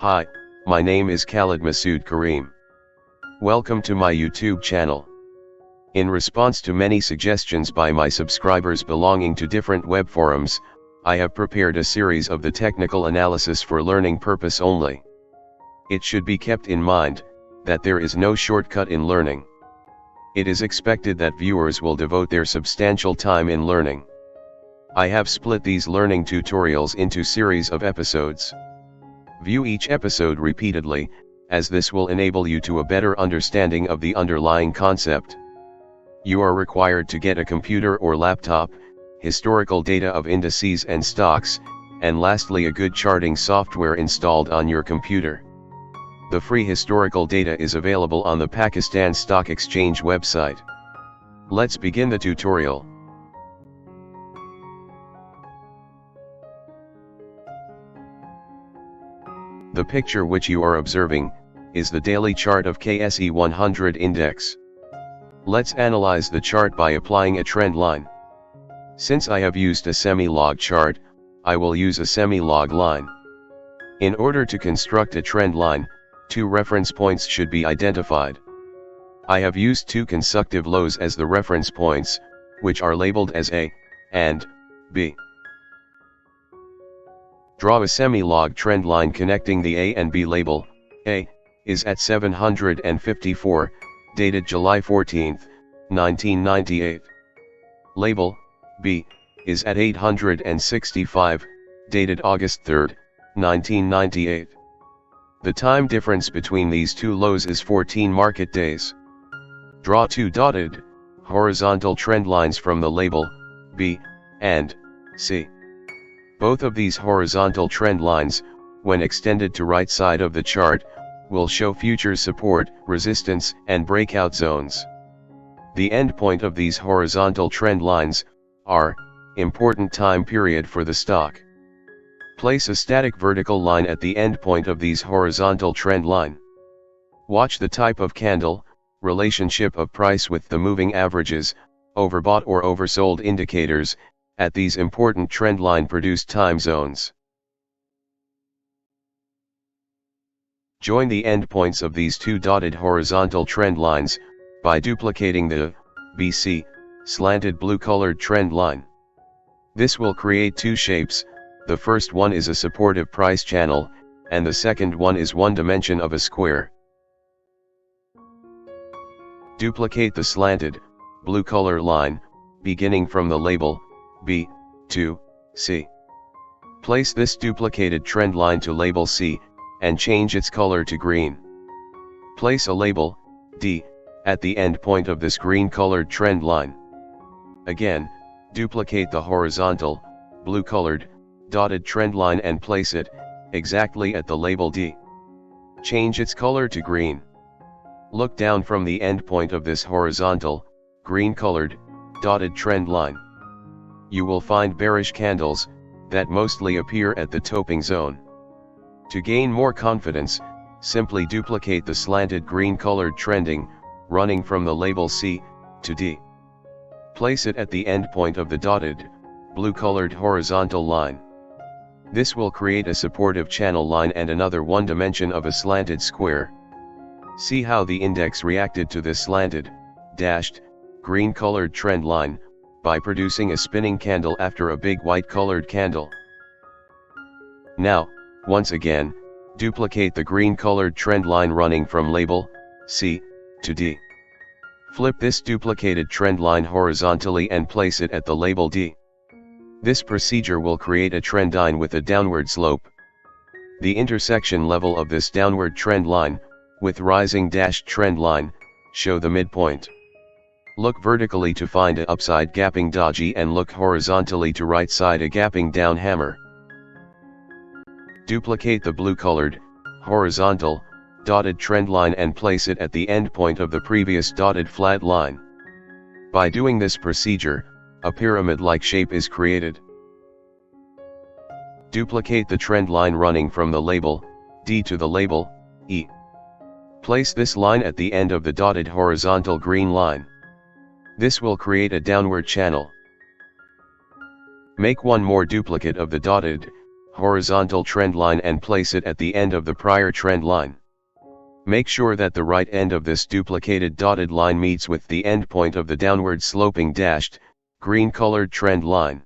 Hi, my name is Khalid Masood Kareem. Welcome to my YouTube channel. In response to many suggestions by my subscribers belonging to different web forums, I have prepared a series of the technical analysis for learning purpose only. It should be kept in mind that there is no shortcut in learning. It is expected that viewers will devote their substantial time in learning. I have split these learning tutorials into series of episodes. View each episode repeatedly, as this will enable you to a better understanding of the underlying concept. You are required to get a computer or laptop, historical data of indices and stocks, and lastly a good charting software installed on your computer. The free historical data is available on the Pakistan Stock Exchange website. Let's begin the tutorial. The picture which you are observing is the daily chart of KSE 100 index. Let's analyze the chart by applying a trend line. Since I have used a semi-log chart, I will use a semi-log line. In order to construct a trend line, two reference points should be identified. I have used two consecutive lows as the reference points, which are labeled as A and B. Draw a semi-log trend line connecting the A and B label. A is at 754, dated July 14, 1998. Label B is at 865, dated August 3, 1998. The time difference between these two lows is 14 market days. Draw two dotted, horizontal trend lines from the label B and C. Both of these horizontal trend lines, when extended to right side of the chart, will show future support, resistance, and breakout zones. The endpoint of these horizontal trend lines are important time period for the stock. Place a static vertical line at the endpoint of these horizontal trend line. Watch the type of candle, relationship of price with the moving averages, overbought or oversold indicators, at these important trend line produced time zones. Join the endpoints of these two dotted horizontal trend lines by duplicating the BC slanted blue colored trend line. This will create two shapes. The first one is a supportive price channel, and the second one is one dimension of a square. Duplicate the slanted blue color line, beginning from the label B to C. Place this duplicated trend line to label C, and change its color to green. Place a label D at the end point of this green colored trend line. Again, duplicate the horizontal, blue colored, dotted trend line and place it exactly at the label D. Change its color to green. Look down from the end point of this horizontal, green colored, dotted trend line. You will find bearish candles that mostly appear at the topping zone. To gain more confidence, simply duplicate the slanted green colored trending, running from the label C to D. Place it at the end point of the dotted, blue colored horizontal line. This will create a supportive channel line and another one dimension of a slanted square. See how the index reacted to this slanted, dashed, green colored trend line, by producing a spinning candle after a big white colored candle. Now, once again, duplicate the green colored trend line running from label C to D. Flip this duplicated trend line horizontally and place it at the label D. This procedure will create a trend line with a downward slope. The intersection level of this downward trend line, with rising dashed trend line, show the midpoint. Look vertically to find a upside gapping doji and look horizontally to right side a gapping down hammer. Duplicate the blue colored, horizontal, dotted trend line and place it at the end point of the previous dotted flat line. By doing this procedure, a pyramid-like shape is created. Duplicate the trend line running from the label D to the label E. Place this line at the end of the dotted horizontal green line. This will create a downward channel. Make one more duplicate of the dotted, horizontal trend line and place it at the end of the prior trend line. Make sure that the right end of this duplicated dotted line meets with the endpoint of the downward sloping dashed, green colored trend line.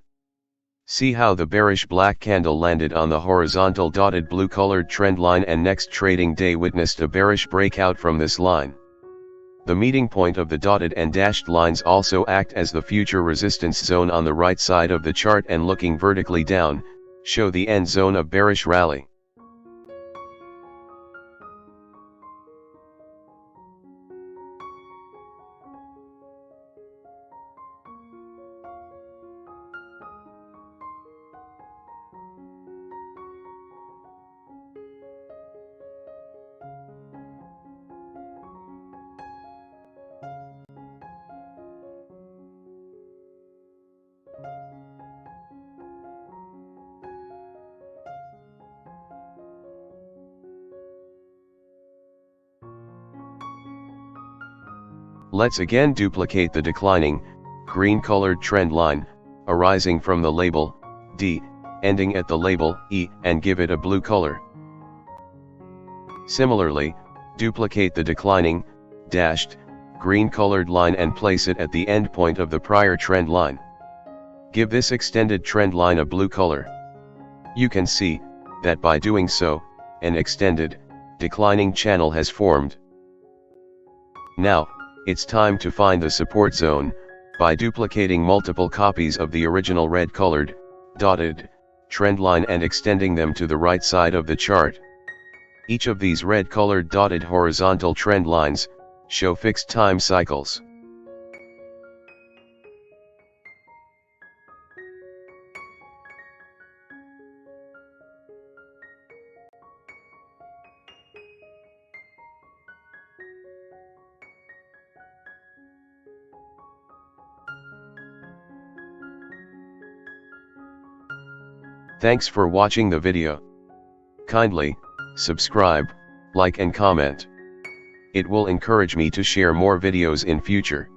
See how the bearish black candle landed on the horizontal dotted blue colored trend line, and next trading day witnessed a bearish breakout from this line. The meeting point of the dotted and dashed lines also act as the future resistance zone on the right side of the chart, and looking vertically down, show the end zone of bearish rally. Let's again duplicate the declining, green colored trend line, arising from the label, D, ending at the label, E, and give it a blue color. Similarly, duplicate the declining, dashed, green colored line and place it at the endpoint of the prior trend line. Give this extended trend line a blue color. You can see that by doing so, an extended, declining channel has formed. Now, it's time to find the support zone, by duplicating multiple copies of the original red-colored, dotted, trend line and extending them to the right side of the chart. Each of these red-colored dotted horizontal trend lines show fixed time cycles. Thanks for watching the video. Kindly subscribe, like and comment. It will encourage me to share more videos in future.